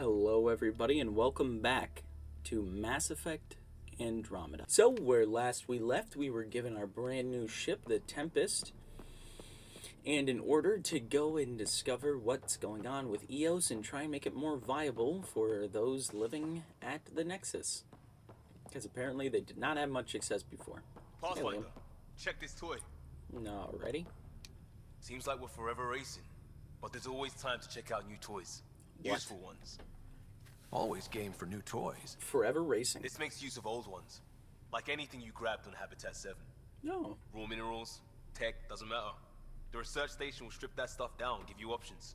Hello everybody and welcome back to Mass Effect Andromeda. So where last we left, we were given our brand new ship, the Tempest, and in order to go and discover what's going on with EOS and try and make it more viable for those living at the Nexus. Because apparently they did not have much success before. Pathfinder, check this toy. No, ready? Seems like we're forever racing, but there's always time to check out new toys. What? Useful ones. Always game for new toys. Forever racing. This makes use of old ones. Like anything you grabbed on Habitat 7. No. Raw minerals, tech, doesn't matter. The research station will strip that stuff down and give you options.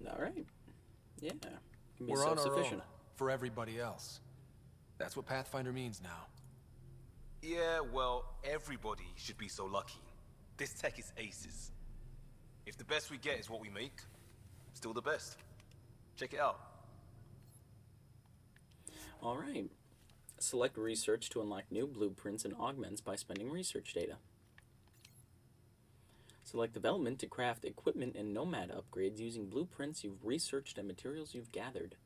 Alright. Yeah. Can be We're on our self-sufficient. own for everybody else. That's what Pathfinder means now. Yeah, well, everybody should be so lucky. This tech is aces. If the best we get is what we make, still the best. Check it out. Alright. Select research to unlock new blueprints and augments by spending research data. Select development to craft equipment and nomad upgrades using blueprints you've researched and materials you've gathered.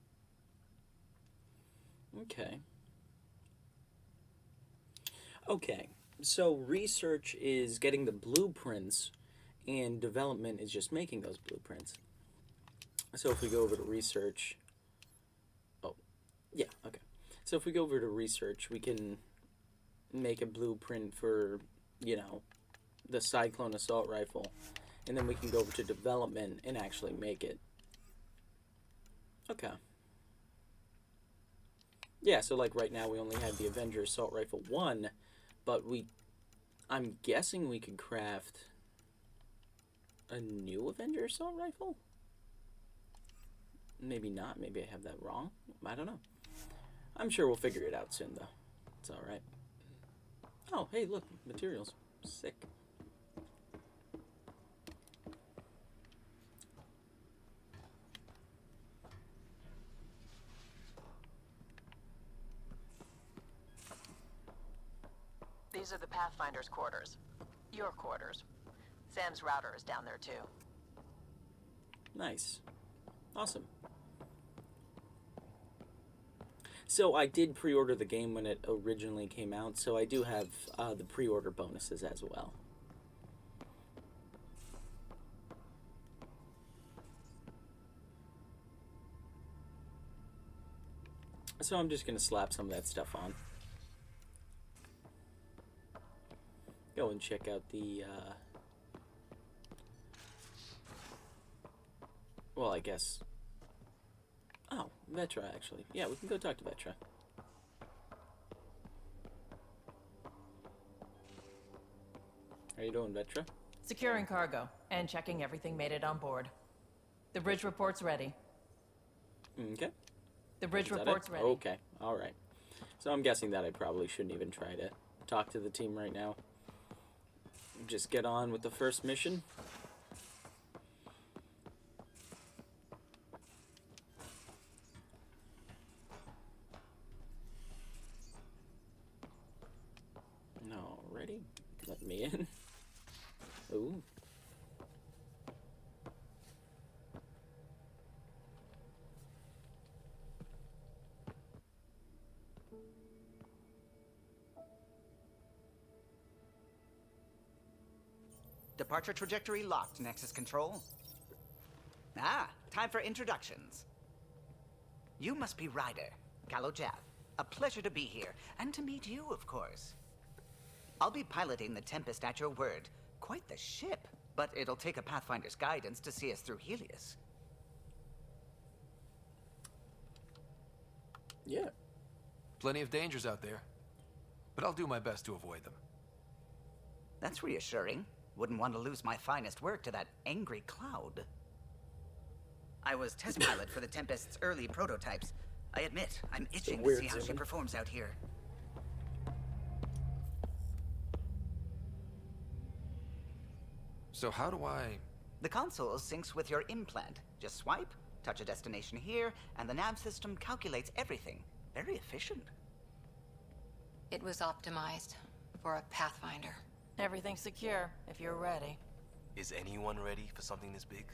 Okay. Okay, so research is getting the blueprints and development is just making those blueprints. So if we go over to research, yeah, okay. So if we go over to research, we can make a blueprint for, you know, the Cyclone assault rifle. And then we can go over to development and actually make it. Okay. Yeah, so like right now we only have the Avenger assault rifle 1, but I'm guessing we could craft a new Avenger assault rifle? Maybe not. Maybe I have that wrong. I don't know. I'm sure we'll figure it out soon, though. It's alright. Oh, hey, look. Materials. Sick. These are the Pathfinder's quarters. Your quarters. Sam's router is down there, too. Nice. Awesome. So I did pre-order the game when it originally came out, so I do have the pre-order bonuses as well. So I'm just going to slap some of that stuff on. Go and check out the, well, I guess... Oh, Vetra, actually. Yeah, we can go talk to Vetra. How you doing, Vetra? Securing cargo and checking everything made it on board. The bridge report's ready. Okay. The bridge Is that report's it? ready. Okay, alright. So I'm guessing that I probably shouldn't even try to talk to the team right now. Just get on with the first mission. Alrighty. Let me in. Ooh. Departure trajectory locked, Nexus Control. Ah, time for introductions. You must be Ryder, Kalojath. A pleasure to be here, and to meet you, of course. I'll be piloting the Tempest at your word. Quite the ship, but it'll take a Pathfinder's guidance to see us through Helios. Yeah. Plenty of dangers out there, but I'll do my best to avoid them. That's reassuring. Wouldn't want to lose my finest work to that angry cloud. I was test pilot for the Tempest's early prototypes. I admit, I'm itching to see how she performs out here. So how do I... The console syncs with your implant. Just swipe, touch a destination here, and the nav system calculates everything. Very efficient. It was optimized for a Pathfinder. Everything's secure, if you're ready. Is anyone ready for something this big?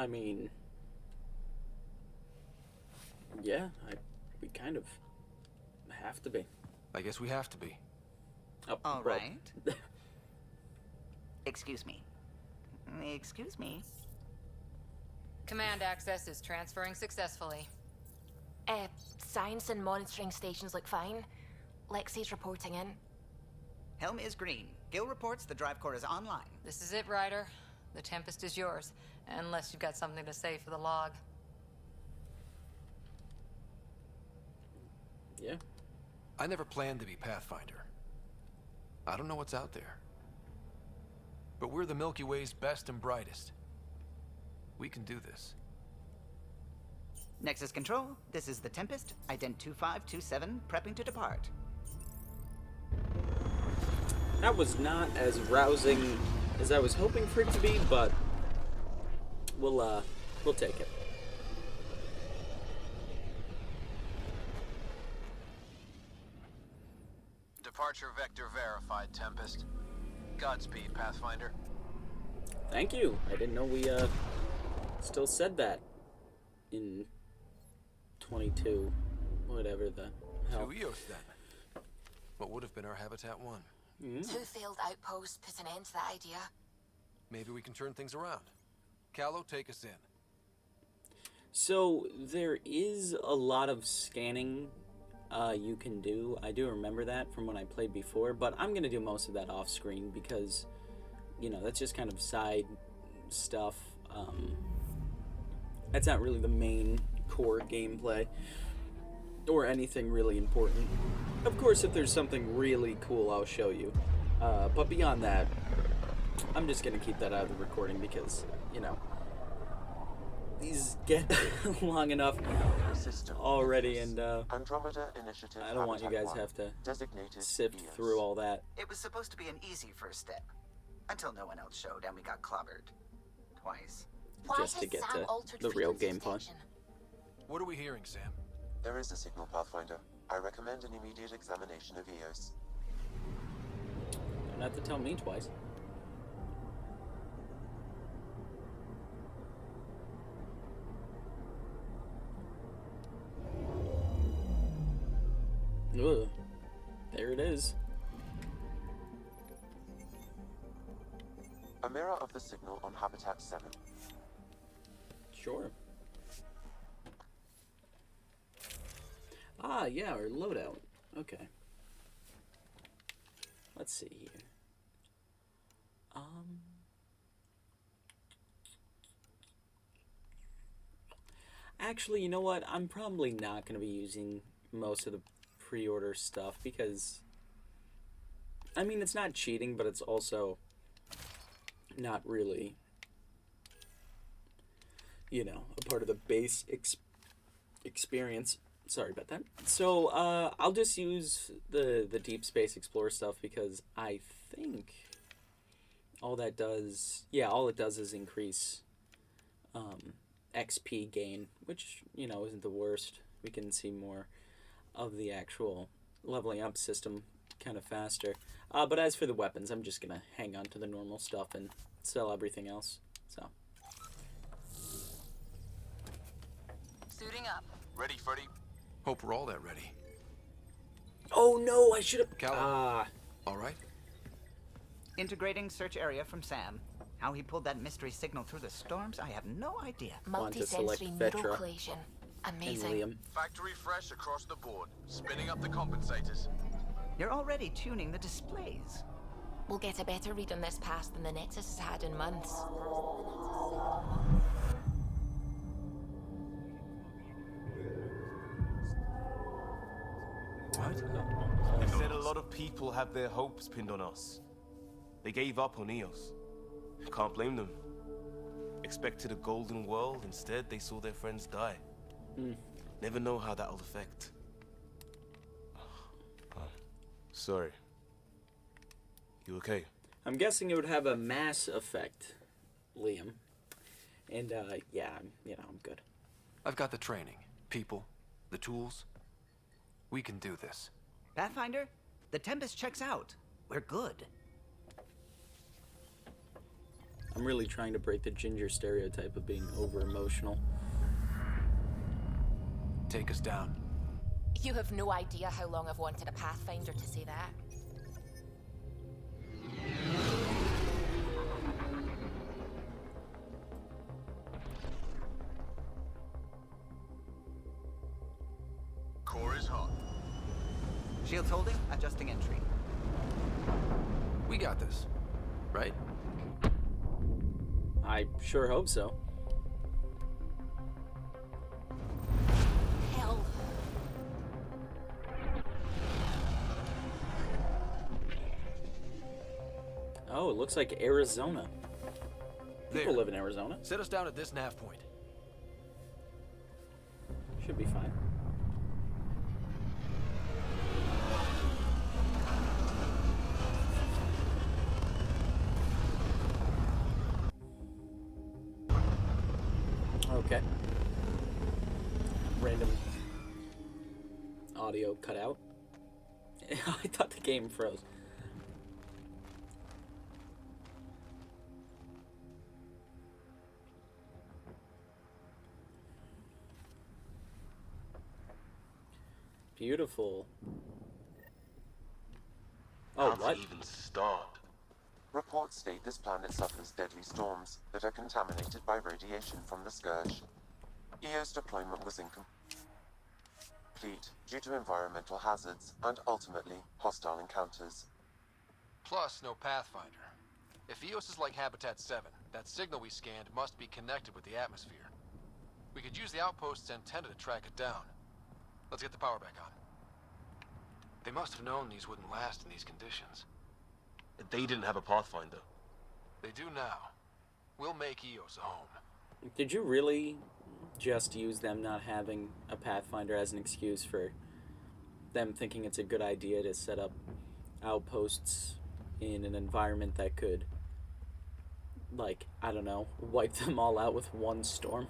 I mean, yeah, we kind of have to be. I guess we have to be. Oh, All well, right. Excuse me. Excuse me. Command access is transferring successfully. Science and monitoring stations look fine. Lexi's reporting in. Helm is green. Gil reports the drive core is online. This is it, Ryder. The Tempest is yours, unless you've got something to say for the log. yeah. I never planned to be Pathfinder. I don't know what's out there. But we're the Milky Way's best and brightest. We can do this. Nexus Control, this is the Tempest, ident 2527, prepping to depart. That was not as rousing as I was hoping for it to be, but we'll take it. Departure vector verified, Tempest. Godspeed, Pathfinder. Thank you. I didn't know we still said that in 22, whatever the hell. To Eos, then. What would have been our Habitat 1. Two failed outposts put an end to that idea. Maybe we can turn things around. Callow, take us in. So there is a lot of scanning you can do. I do remember that from when I played before, but I'm gonna do most of that off screen because, you know, that's just kind of side stuff. That's not really the main core gameplay or anything really important. Of course, if there's something really cool, I'll show you. But beyond that, I'm just gonna keep that out of the recording because, you know, these get long enough already, and Andromeda Initiative I don't want you guys to have to sift through all that. It was supposed to be an easy first step. Until no one else showed and we got clobbered. Twice. Just to get to the real gameplay. What are we hearing, Sam? There is a signal, Pathfinder. I recommend an immediate examination of Eos. Don't have to tell me twice. Ugh. There it is. A mirror of the signal on Habitat 7. Sure. Ah, yeah, our loadout. Okay. Let's see here. Actually, you know what? I'm probably not going to be using most of the pre-order stuff because, I mean, it's not cheating, but it's also not really, you know, a part of the base experience. Sorry about that. So, I'll just use the Deep Space Explorer stuff because I think all that does, yeah, all it does is increase XP gain, which, you know, isn't the worst. We can see more of the actual leveling up system kind of faster. But as for the weapons, I'm just going to hang on to the normal stuff and sell everything else. So. Suiting up. Ready, Freddy? Hope we're all that ready. Oh no, I should have. Callow. All right? Integrating search area from Sam. How he pulled that mystery signal through the storms, I have no idea. Multi-sensory neural collation. Amazing. Liam. Factory fresh across the board. Spinning up the compensators. You're already tuning the displays. We'll get a better read on this pass than the Nexus has had in months. What? They said a lot of people have their hopes pinned on us. They gave up on Eos. Can't blame them. Expected a golden world, instead they saw their friends die. Never know how that'll affect. Sorry. You okay? I'm guessing it would have a mass effect, Liam. And, yeah, I'm good. I've got the training, people, the tools. We can do this. Pathfinder, the Tempest checks out. We're good. I'm really trying to break the ginger stereotype of being over-emotional. Take us down. You have no idea how long I've wanted a Pathfinder to say that. Core is hot. Shields holding, adjusting entry. We got this, right? I sure hope so. Hell. Oh, it looks like Arizona. People There. live in Arizona. Set us down at this nav point. Should be fine. Okay. Random audio cut out. I thought the game froze. Beautiful. Oh, How to what? even start? Reports state this planet suffers deadly storms that are contaminated by radiation from the Scourge. EO's deployment was incomplete due to environmental hazards and, ultimately, hostile encounters. Plus, no Pathfinder. If EOS is like Habitat 7, that signal we scanned must be connected with the atmosphere. We could use the outpost's antenna to track it down. Let's get the power back on. They must have known these wouldn't last in these conditions. They didn't have a Pathfinder. They do now. We'll make EOS a home. Did you really just use them not having a Pathfinder as an excuse for them thinking it's a good idea to set up outposts in an environment that could, like, I don't know, wipe them all out with one storm?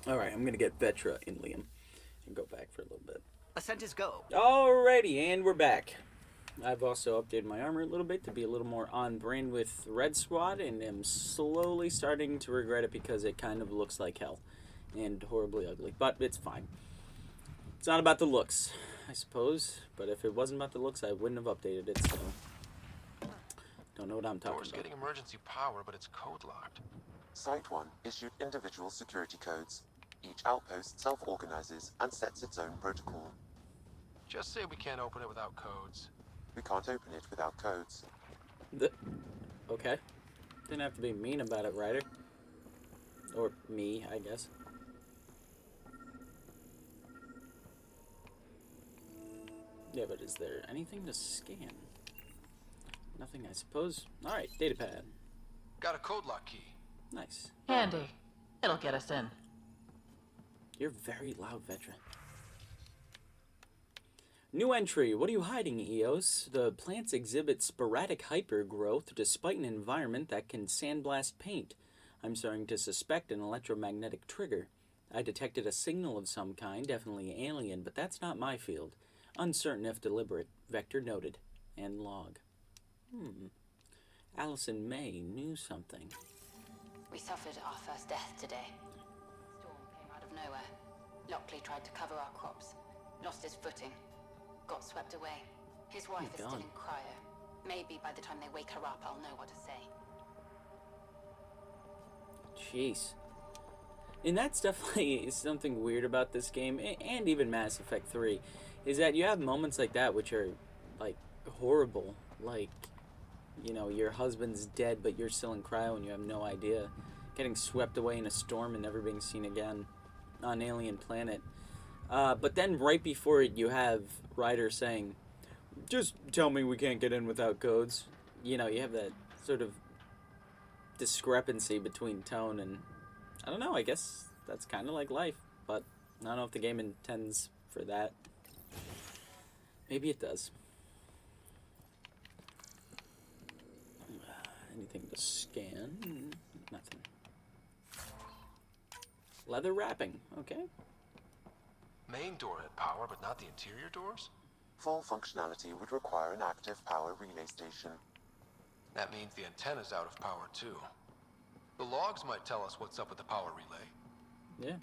Alright, I'm going to get Vetra in Liam and go back for a little bit. Ascent is go. Alrighty, and we're back. I've also updated my armor a little bit to be a little more on brand with Red Squad, and am slowly starting to regret it because it kind of looks like hell and horribly ugly, but it's fine. It's not about the looks, I suppose, but if it wasn't about the looks, I wouldn't have updated it, so don't know what I'm talking Door's about. getting emergency power, but it's code locked. Site 1 issued individual security codes. Each outpost self-organizes and sets its own protocol. Just say we can't open it without codes. We can't open it without codes. Okay. Didn't have to be mean about it, Ryder. Or me, I guess. Yeah, but is there anything to scan? Nothing, I suppose. Alright, datapad. Got a code lock key. Nice. Handy. It'll get us in. You're very loud, Vetra. New entry. What are you hiding, Eos? The plants exhibit sporadic hypergrowth despite an environment that can sandblast paint. I'm starting to suspect an electromagnetic trigger. I detected a signal of some kind, definitely alien, but that's not my field. Uncertain if deliberate. Vector noted. And log. Allison May knew something. We suffered our first death today. Storm came out of nowhere. Lockley tried to cover our crops. Lost his footing. Got swept away. His wife is still in cryo. Maybe by the time they wake her up, I'll know what to say. Jeez. And that's definitely something weird about this game, and even Mass Effect 3, is that you have moments like that which are, like, horrible. Like, you know, your husband's dead, but you're still in cryo and you have no idea. Getting swept away in a storm and never being seen again on an alien planet. But then right before it, you have Ryder saying, just tell me we can't get in without codes. You know, you have that sort of discrepancy between tone and, I don't know, I guess that's kind of like life. But I don't know if the game intends for that. Maybe it does. Anything to scan? Nothing. Leather wrapping, okay. Main door had power, but not the interior doors? Full functionality would require an active power relay station. That means the antenna's out of power, too. The logs might tell us what's up with the power relay. Yeah.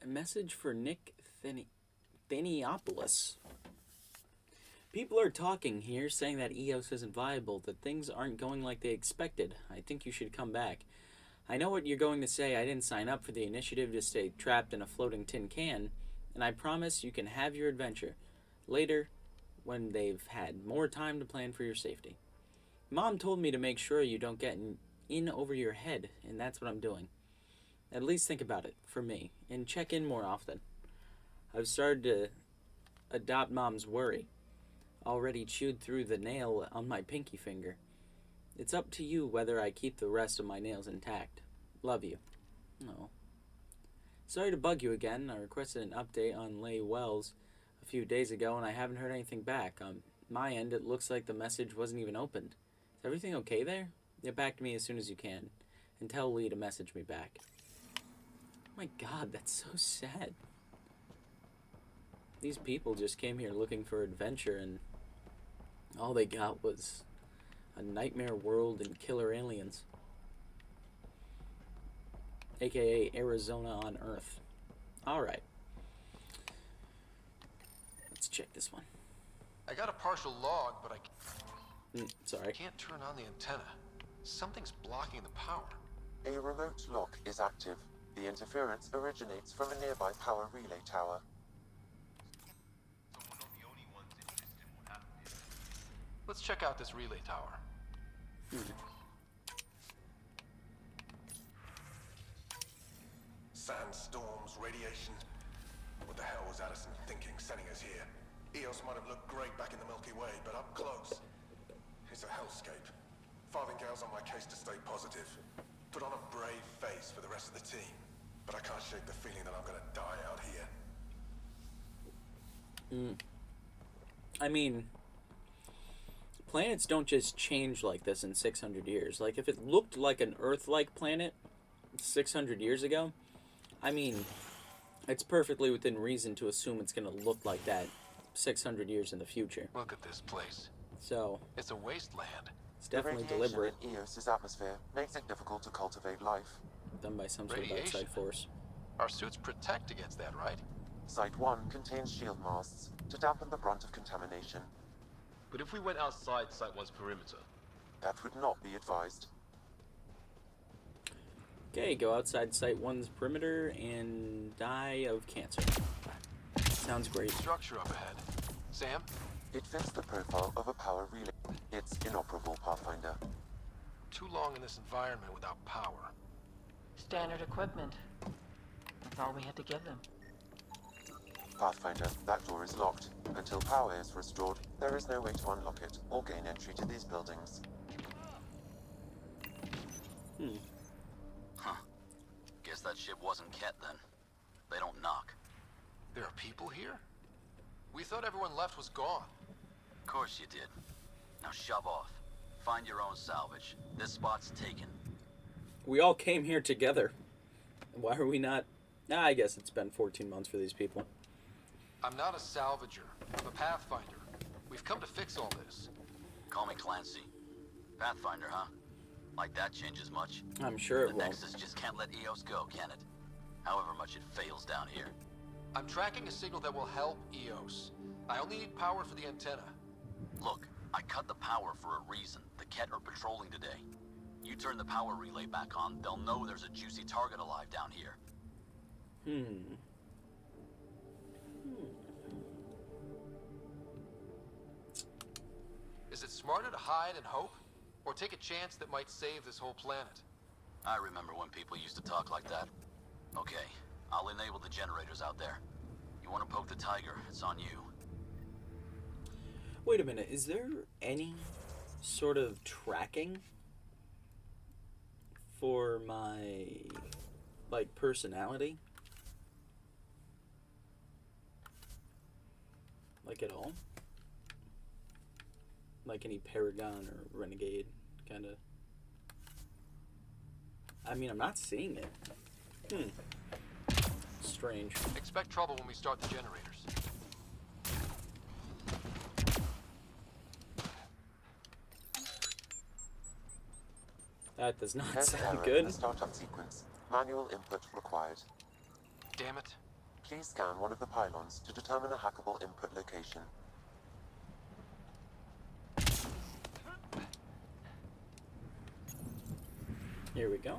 A message for Nick Thaniopoulos. People are talking here, saying that EOS isn't viable, that things aren't going like they expected. I think you should come back. I know what you're going to say. I didn't sign up for the initiative to stay trapped in a floating tin can, and I promise you can have your adventure later when they've had more time to plan for your safety. Mom told me to make sure you don't get in over your head, and that's what I'm doing. At least think about it, for me, and check in more often. I've started to adopt Mom's worry. Already chewed through the nail on my pinky finger. It's up to you whether I keep the rest of my nails intact. Love you. Oh. Sorry to bug you again. I requested an update on Leigh Wells a few days ago, and I haven't heard anything back. On my end, it looks like the message wasn't even opened. Is everything okay there? Get back to me as soon as you can, and tell Lee to message me back. Oh my god, that's so sad. These people just came here looking for adventure, and all they got was a nightmare world and killer aliens. AKA Arizona on Earth. Alright. Let's check this one. I got a partial log, but sorry. I can't turn on the antenna. Something's blocking the power. A remote lock is active. The interference originates from a nearby power relay tower. So we're not the only ones interested in what happened here. Let's check out this relay tower. Sandstorms, radiation. What the hell was Addison thinking sending us here? EOS might have looked great back in the Milky Way, but up close, it's a hellscape. Farthingale's on my case to stay positive. Put on a brave face for the rest of the team, but I can't shake the feeling that I'm gonna die out here. I mean, planets don't just change like this in 600 years. Like, if it looked like an Earth-like planet 600 years ago, I mean, it's perfectly within reason to assume it's going to look like that 600 years in the future. Look at this place. So, it's a wasteland. It's definitely the radiation deliberate. in EOS's atmosphere makes it difficult to cultivate life. Done by some sort of outside force. Our suits protect against that, right? Site 1 contains shield masts to dampen the brunt of contamination. But if we went outside Site 1's perimeter? That would not be advised. Okay, go outside Site 1's perimeter and die of cancer. Sounds great. Structure up ahead. Sam? It fits the profile of a power relay. It's inoperable, Pathfinder. Too long in this environment without power. Standard equipment. That's all we had to give them. Pathfinder, that door is locked. Until power is restored, there is no way to unlock it or gain entry to these buildings. Huh. Guess that ship wasn't Ket then. They don't knock. There are people here? We thought everyone left was gone. Of course you did. Now shove off. Find your own salvage. This spot's taken. We all came here together. Why are we not... I guess it's been 14 months for these people. I'm not a salvager. I'm a pathfinder. We've come to fix all this. Call me Clancy. Pathfinder, huh? Like that changes much? I'm sure it The won't. Nexus just can't let EOS go, can it? However much it fails down here. I'm tracking a signal that will help EOS. I only need power for the antenna. Look, I cut the power for a reason. The Ket are patrolling today. You turn the power relay back on, they'll know there's a juicy target alive down here. Is it smarter to hide and hope? Or take a chance that might save this whole planet? I remember when people used to talk like that. Okay, I'll enable the generators out there. You want to poke the tiger, it's on you. Wait a minute, is there any sort of tracking for my, like, personality? Like, at all? Like any Paragon or Renegade, kind of. I mean, I'm not seeing it. Strange. Expect trouble when we start the generators. That does not There's an sound error good. in the startup sequence. Manual input required. Damn it. Please scan one of the pylons to determine a hackable input location. Here we go.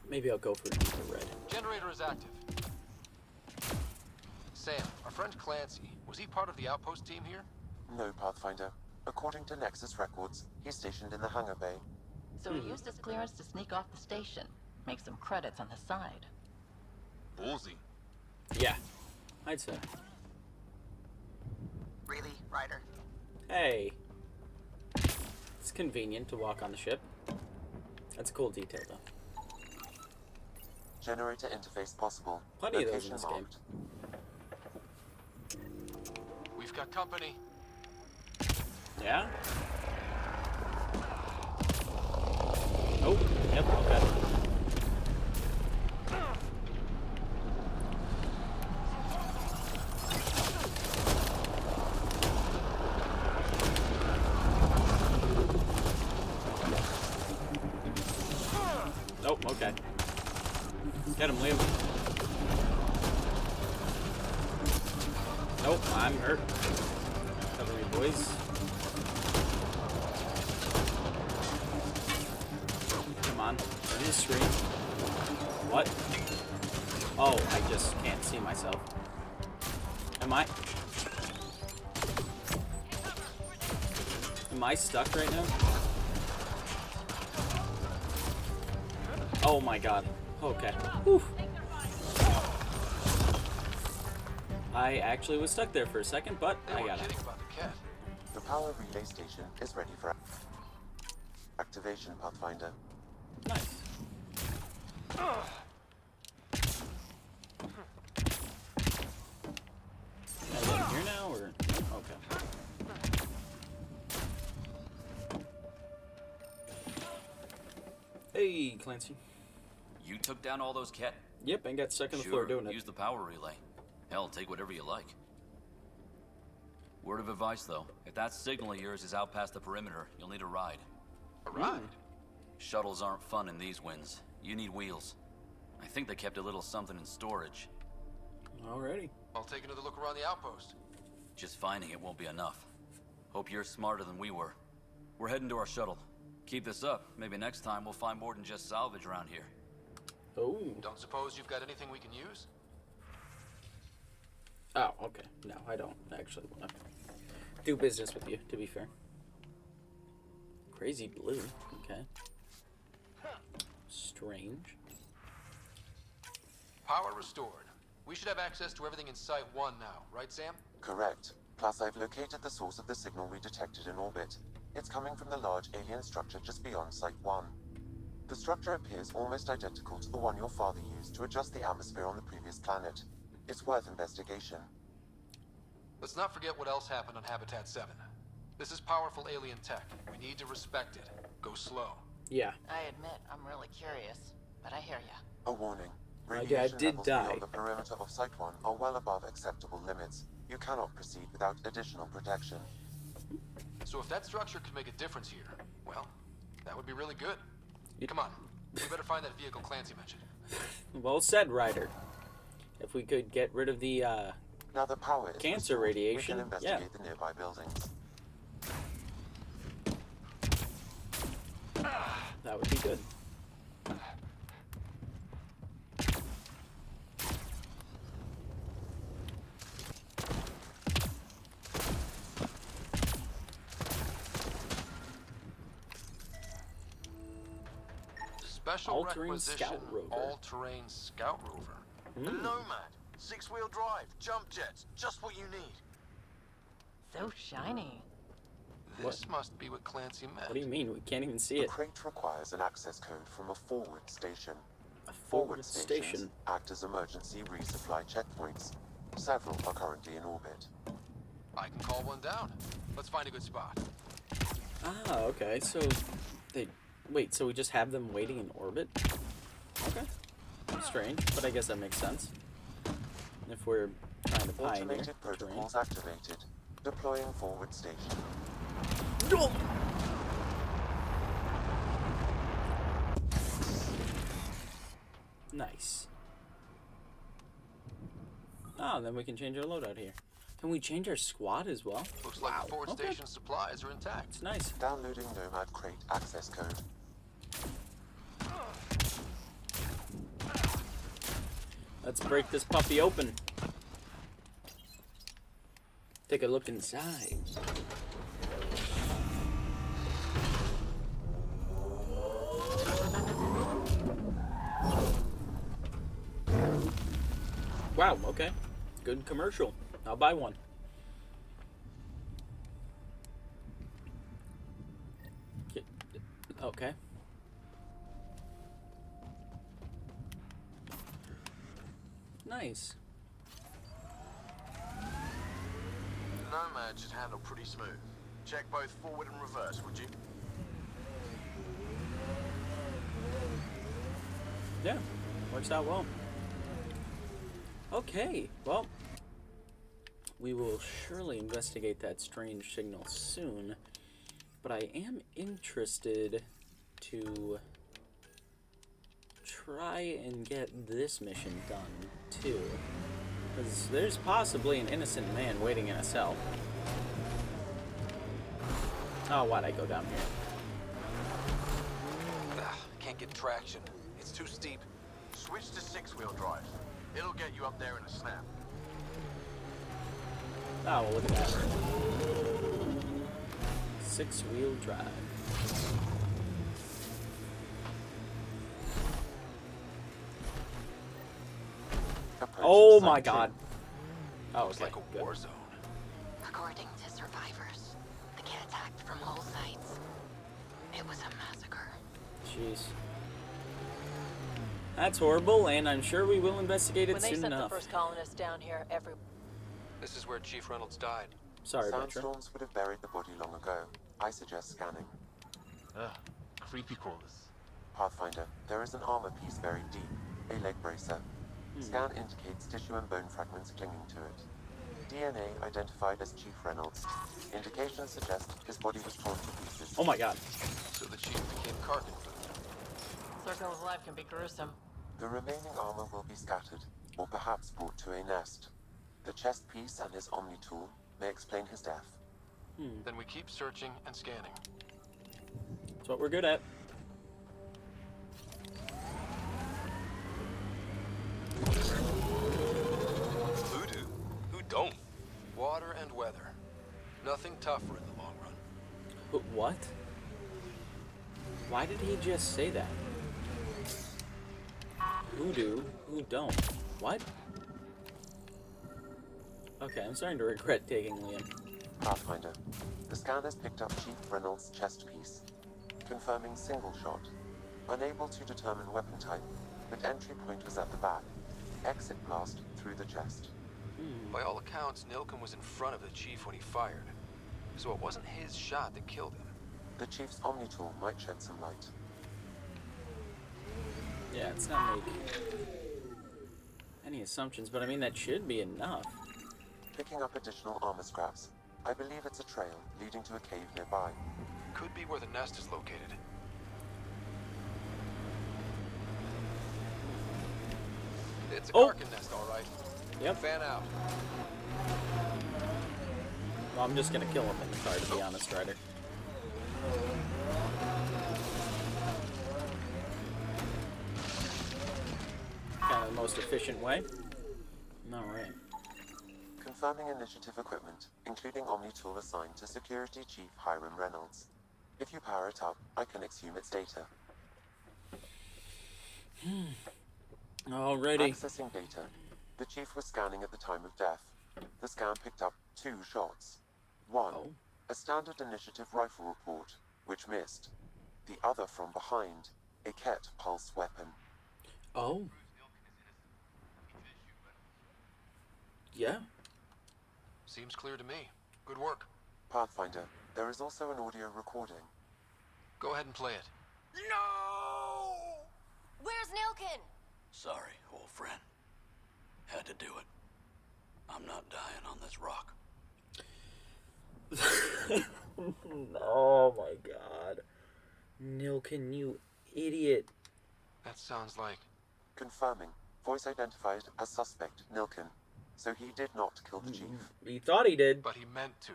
Maybe I'll go for infrared. Generator is active. Sam, our friend Clancy, was he part of the outpost team here? No, Pathfinder. According to Nexus records, he's stationed in the hangar bay. So he used his clearance to sneak off the station. Make some credits on the side. Ballsy. Yeah, I'd say. Really, Ryder? Hey. It's convenient to walk on the ship. That's a cool detail, though. Generator interface possible. Plenty of those in this game. Marked. We've got company. Yeah? Oh, yep, okay. Oh, okay. Get him, Liam. Nope, I'm hurt. Cover me, boys. Come on, turn the screen. What? Oh, I just can't see myself. Am I stuck right now? Oh my god. Okay. Whew. I actually was stuck there for a second, but I got it. The power relay station is ready for activation, Pathfinder. Nice. Am I here now, or? Okay. Hey, Clancy. You took down all those Ket? Yep, and got stuck on the floor doing it. Use the power relay. Hell, take whatever you like. Word of advice, though. If that signal of yours is out past the perimeter, you'll need a ride. A ride? Shuttles aren't fun in these winds. You need wheels. I think they kept a little something in storage. Alrighty. I'll take another look around the outpost. Just finding it won't be enough. Hope you're smarter than we were. We're heading to our shuttle. Keep this up. Maybe next time we'll find more than just salvage around here. Oh. Don't suppose you've got anything we can use? Oh, okay. No, I don't actually want to do business with you, to be fair. Crazy blue. Okay. Strange. Power restored. We should have access to everything in Site 1 now, right, Sam? Correct. Plus, I've located the source of the signal we detected in orbit. It's coming from the large alien structure just beyond Site 1. The structure appears almost identical to the one your father used to adjust the atmosphere on the previous planet. It's worth investigation. Let's not forget what else happened on Habitat 7. This is powerful alien tech. We need to respect it. Go slow. Yeah. I admit, I'm really curious, but I hear ya. A warning. My dad Radiation did levels die. beyond the perimeter of Site 1 are well above acceptable limits. You cannot proceed without additional protection. So if that structure could make a difference here, well, that would be really good. Come on. We better find that vehicle Clancy mentioned. Well said, Ryder. If we could get rid of the Now the power is cancer restored, radiation, we can investigate the nearby buildings. That would be good. Special All-terrain requisition, scout rover. all-terrain scout rover. A Nomad, 6-wheel drive, jump jets, just what you need. So shiny. This must be what Clancy meant. What do you mean? We can't even see The it. crate requires an access code from a forward station. A forward station. Stations act as emergency resupply checkpoints. Several are currently in orbit. I can call one down. Let's find a good spot. Ah, okay. So they wait. So we just have them waiting in orbit? Okay. Strange, but I guess that makes sense. If we're trying to pioneer Automated terrain. protocols activated. Deploying forward station. No! Nice. Oh, then we can change our loadout here. Can we change our squad as well? Looks like the forward station supplies are intact. It's nice. Downloading Nomad Crate access code. Let's break this puppy open. Take a look inside. Wow, okay. Good commercial. I'll buy one. Okay. Nice. Nomad should handle pretty smooth. Check both forward and reverse, would you? Yeah, works out well. Okay, well, we will surely investigate that strange signal soon, but I am interested to try and get this mission done too, because there's possibly an innocent man waiting in a cell. Oh, why'd I go down here? Can't get traction. It's too steep. Switch to 6-wheel drive. It'll get you up there in a snap. Oh, well, look at that. 6-wheel drive. Oh my god. Oh, it's like a war zone. According to survivors, the kid attacked from all sides. It was a massacre. Jeez. That's horrible, and I'm sure we will investigate it when they soon sent enough. the first colonists down here, This is where Chief Reynolds died. Sorry, Metro. Sandstorms would have buried the body long ago. I suggest scanning. Creepy crawlers. Pathfinder, there is an armor piece buried deep, a leg bracer. Scan indicates tissue and bone fragments clinging to it. DNA identified as Chief Reynolds. Indications suggest his body was torn to pieces. Oh my god. So the Chief became carcass for them. circle of life can be gruesome. The remaining armor will be scattered, or perhaps brought to a nest. The chest piece and his Omni tool may explain his death. Then we keep searching and scanning. That's what we're good at. Voodoo? Who don't? Water and weather. Nothing tougher in the long run. But what? Why did he just say that? Who do, who don't? What? Okay, I'm starting to regret taking Liam. Pathfinder, the scanners picked up Chief Reynolds' chest piece, confirming single shot. Unable to determine weapon type, but entry point was at the back. Exit blast through the chest. By all accounts, Nilken was in front of the Chief when he fired. So it wasn't his shot that killed him. The Chief's Omni tool might shed some light. Yeah, it's not making any assumptions, but I mean, that should be enough. Picking up additional armor scraps. I believe it's a trail leading to a cave nearby. Could be where the nest is located. It's a Karkin nest, all right. Yep. Fan out. Well, I'm just gonna kill him in the car, to be honest, Ryder. Kind of the most efficient way. Alright. Confirming initiative equipment, including Omni tool assigned to Security Chief Hiram Reynolds. If you power it up, I can exhume its data. Alrighty. Accessing data. The Chief was scanning at the time of death. The scan picked up 2 shots. One, a standard initiative rifle report, which missed. The other from behind, a Ket pulse weapon. Oh. Yeah. Seems clear to me. Good work. Pathfinder, there is also an audio recording. Go ahead and play it. No! Where's Nilken? Sorry, old friend. Had to do it. I'm not dying on this rock. Oh my god. Nilken, you idiot. That sounds like Confirming. Voice identified as suspect, Nilkin. So he did not kill the chief. He thought he did. But he meant to.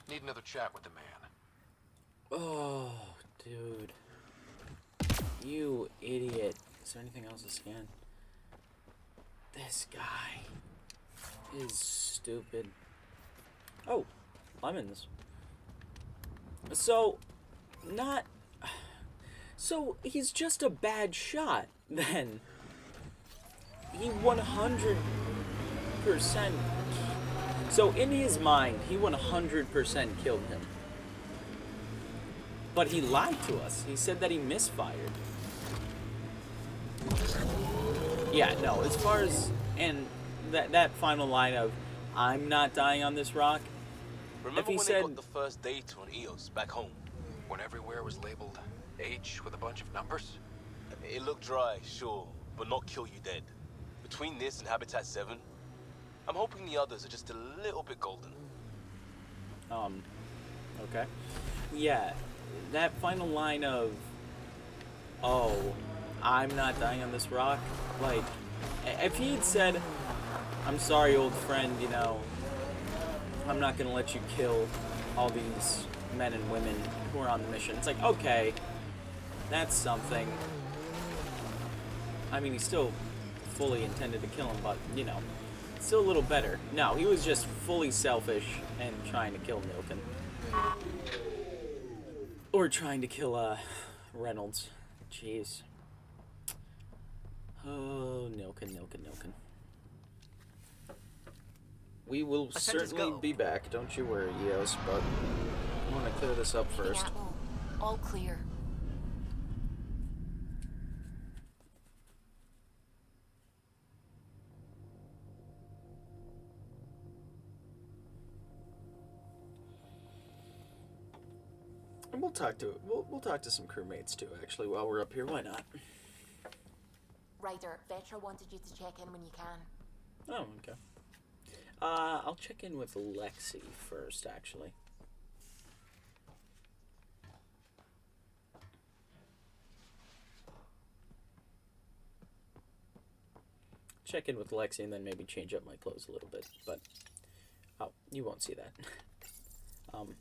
Need another chat with the man. Oh, dude. You idiot. Is there anything else to scan? This guy is stupid. Oh, lemons. So, not... So, he's just a bad shot, then. He 100%... So, in his mind, he 100% killed him. But he lied to us. He said that he misfired. Yeah, no, as far as... And that final line of, I'm not dying on this rock... Remember if he when said, they got the first data on EOS back home? When everywhere was labeled H with a bunch of numbers? It looked dry, sure, but not kill you dead. Between this and Habitat 7, I'm hoping the others are just a little bit golden. Okay. Yeah, that final line of, oh, I'm not dying on this rock, like, if he had said, I'm sorry, old friend, you know, I'm not gonna let you kill all these men and women who are on the mission. It's like, okay, that's something. I mean, he still fully intended to kill him, but, you know, still a little better. No, he was just fully selfish and trying to kill Nilkin. Or trying to kill, Reynolds. Jeez. Oh, Nilkin. We will certainly be back, don't you worry, EOS, but I want to clear this up first. All clear. And we'll talk to some crewmates too, actually, while we're up here. Why not? Ryder, Vetra wanted you to check in when you can. Oh, okay. I'll check in with Lexi first, actually. Check in with Lexi and then maybe change up my clothes a little bit, but oh, you won't see that. Okay.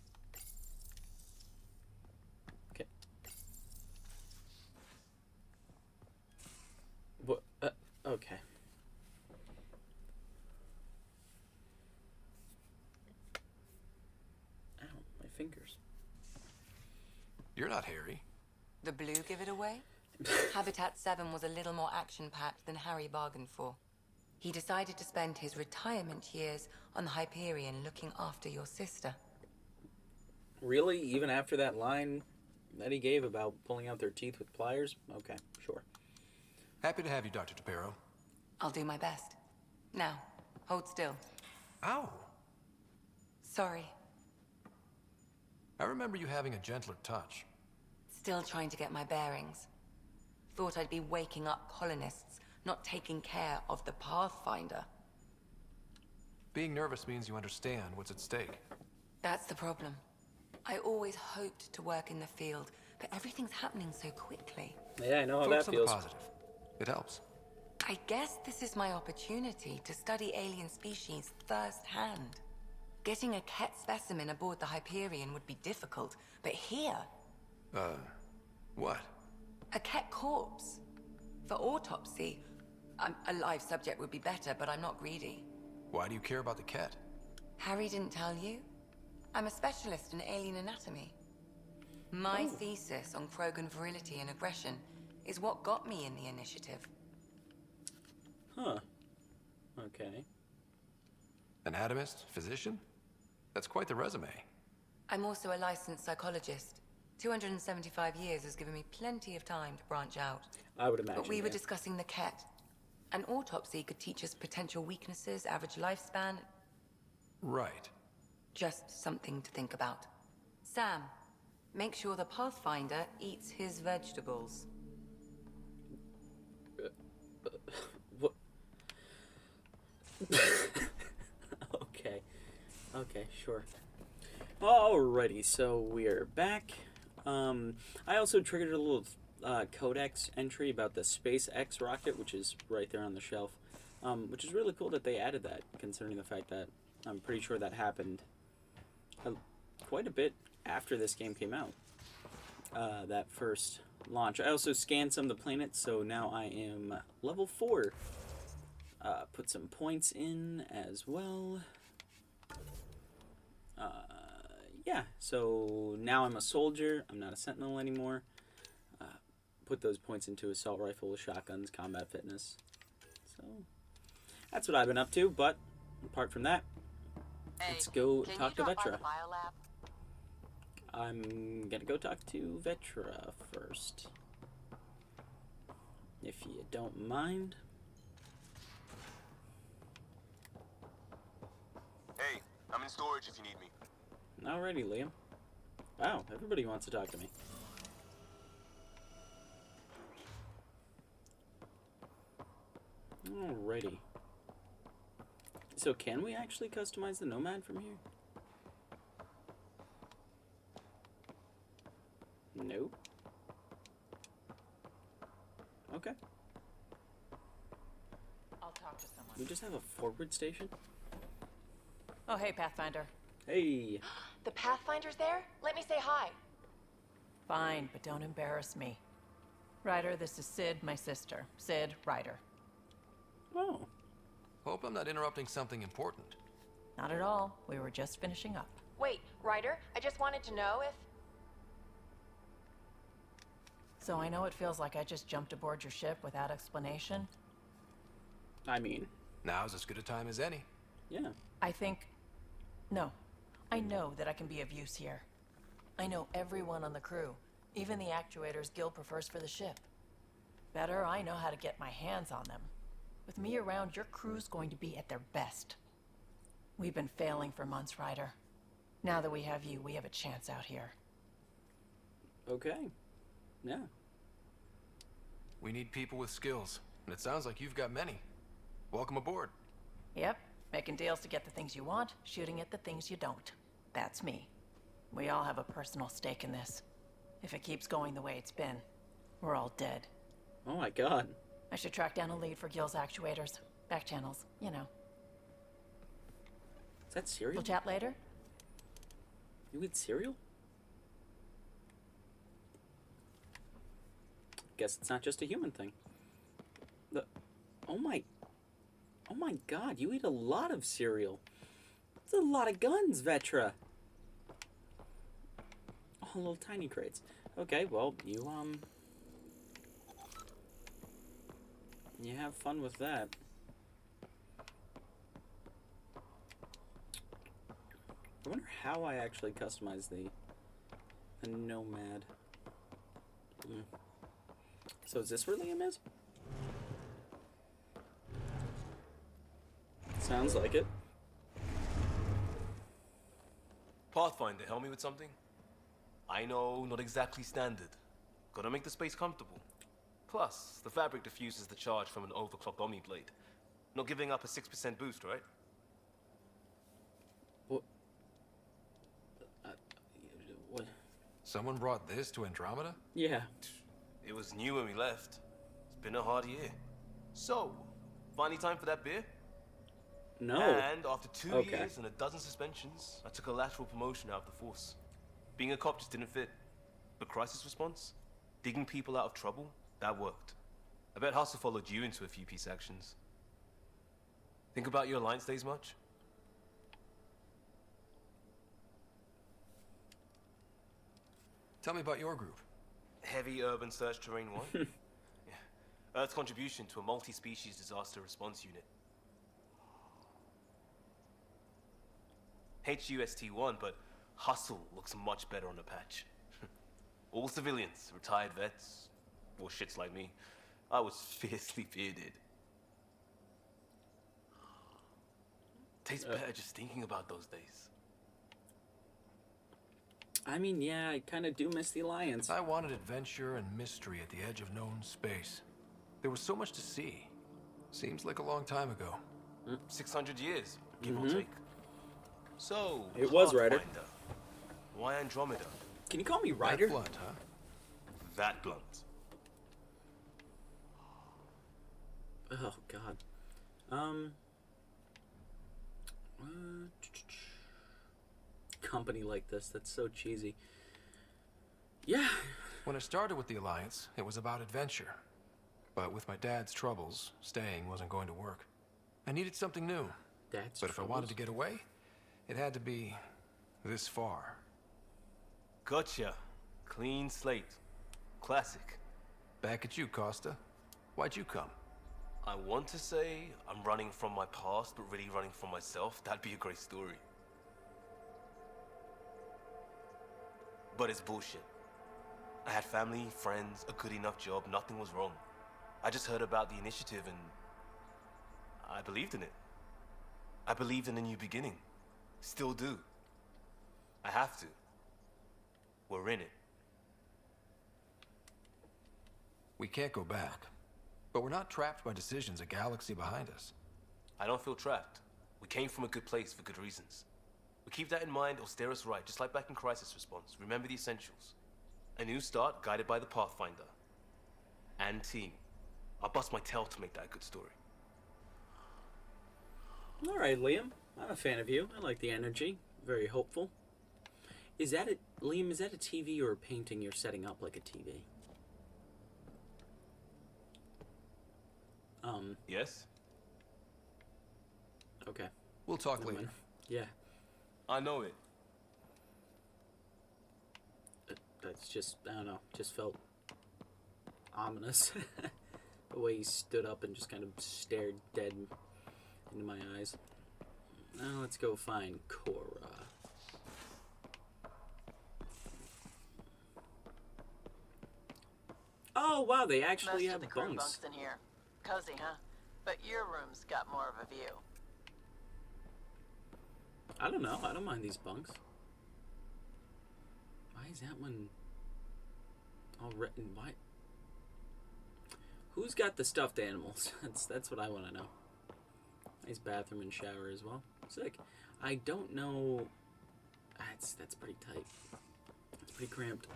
What? Okay. Ow, my fingers. You're not Harry. The blue give it away? Habitat 7 was a little more action-packed than Harry bargained for. He decided to spend his retirement years on the Hyperion looking after your sister. Really? Even after that line that he gave about pulling out their teeth with pliers? Okay, sure. Happy to have you, Dr. Tapero. I'll do my best. Now, hold still. Ow! Sorry. I remember you having a gentler touch. Still trying to get my bearings. Thought I'd be waking up colonists, not taking care of the Pathfinder. Being nervous means you understand what's at stake. That's the problem. I always hoped to work in the field, but everything's happening so quickly. Yeah, I know how Focus that feels. on the positive. It helps. I guess this is my opportunity to study alien species firsthand. Getting a Ket specimen aboard the Hyperion would be difficult, but here... What? A Ket corpse. For autopsy, a live subject would be better, but I'm not greedy. Why do you care about the Ket? Harry didn't tell you? I'm a specialist in alien anatomy. My thesis on Krogan virility and aggression is what got me in the initiative. Huh. Okay. Anatomist? Physician? That's quite the resume. I'm also a licensed psychologist. 275 years has given me plenty of time to branch out. I would imagine. But we were discussing the Ket. An autopsy could teach us potential weaknesses, average lifespan. Right. Just something to think about. Sam, make sure the Pathfinder eats his vegetables. What? Okay. Okay, sure. Alrighty, so we are back. I also triggered a little codex entry about the SpaceX rocket, which is right there on the shelf, which is really cool that they added that, considering the fact that I'm pretty sure that happened quite a bit after this game came out, that first launch. I also scanned some of the planets, so now I am level 4. Put some points in as well. Yeah, so now I'm a soldier. I'm not a sentinel anymore. Put those points into assault rifle, shotguns, combat fitness. So that's what I've been up to. But apart from that, let's go talk to Vetra. I'm gonna go talk to Vetra first, if you don't mind. Hey, I'm in storage if you need me. Alrighty, Liam. Wow, everybody wants to talk to me. Alrighty. So can we actually customize the Nomad from here? Nope. Okay. I'll talk to someone. We just have a forward station? Oh, hey, Pathfinder. Hey. The Pathfinder's there? Let me say hi. Fine, but don't embarrass me. Ryder, this is Sid, my sister. Sid, Ryder. Oh. Hope I'm not interrupting something important. Not at all. We were just finishing up. Wait, Ryder, I just wanted to know if... So I know it feels like I just jumped aboard your ship without explanation. I mean... Now's as good a time as any. Yeah. I think... No. I know that I can be of use here. I know everyone on the crew. Even the actuators Gil prefers for the ship. Better, I know how to get my hands on them. With me around, your crew's going to be at their best. We've been failing for months, Ryder. Now that we have you, we have a chance out here. Okay. Yeah. We need people with skills, and it sounds like you've got many. Welcome aboard. Yep. Making deals to get the things you want, shooting at the things you don't. That's me. We all have a personal stake in this. If it keeps going the way it's been, we're all dead. Oh my god. I should track down a lead for Gil's actuators. Back channels, you know. Is that cereal? We'll chat later? You eat cereal? Guess it's not just a human thing. Oh my god, you eat a lot of cereal. That's a lot of guns, Vetra. Oh, little tiny crates. Okay, well, you have fun with that. I wonder how I actually customize the Nomad. So is this where Liam is? Sounds like it. Pathfinder, help me with something? I know, not exactly standard. Gotta make the space comfortable. Plus, the fabric diffuses the charge from an overclocked Omni Blade. Not giving up a 6% boost, right? What? What? Someone brought this to Andromeda? Yeah. It was new when we left. It's been a hard year. So, finally time for that beer? No. And after 2 years and a dozen suspensions, I took a lateral promotion out of the force. Being a cop just didn't fit. But crisis response? Digging people out of trouble? That worked. I bet Hustle followed you into a few peace actions. Think about your Alliance days much? Tell me about your group. Heavy urban search terrain 1? Yeah. Earth's contribution to a multi-species disaster response unit. HUST-1, but Hustle looks much better on the patch. All civilians, retired vets, or shits like me. I was fiercely bearded. Tastes better just thinking about those days. I mean, yeah, I kind of do miss the Alliance. I wanted adventure and mystery at the edge of known space. There was so much to see. Seems like a long time ago. 600 years, give or take. So, it was Ryder. Why Andromeda? Can you call me Ryder? That blunt, huh? That blunt. Oh God. Uh, company like this, that's so cheesy. Yeah. When I started with the Alliance, it was about adventure. But with my dad's troubles, staying wasn't going to work. I needed something new. But if I wanted to get away, it had to be this far. Gotcha. Clean slate. Classic. Back at you, Costa. Why'd you come? I want to say I'm running from my past, but really running from myself. That'd be a great story. But it's bullshit. I had family, friends, a good enough job, nothing was wrong. I just heard about the initiative and I believed in it. I believed in a new beginning. Still do. I have to. We're in it. We can't go back. But we're not trapped by decisions a galaxy behind us. I don't feel trapped. We came from a good place for good reasons. We keep that in mind, it'll steer us right, just like back in Crisis Response. Remember the essentials. A new start guided by the Pathfinder. And team. I'll bust my tail to make that a good story. Alright, Liam. I'm a fan of you. I like the energy. Very hopeful. Is that it, Liam, is that a TV or a painting you're setting up like a TV? Yes? Okay. We'll talk later. Yeah. I know it. That's just, I don't know, just felt ominous. The way he stood up and just kind of stared dead into my eyes. Now let's go find Cora. Oh wow, they actually Most have of the crew bunks. bunks in here. Cozy, huh? But your room's got more of a view. I don't know. I don't mind these bunks. Why is that one all written? Why? Who's got the stuffed animals? That's what I want to know. Nice bathroom and shower as well. Sick. I don't know. That's pretty tight. It's pretty cramped.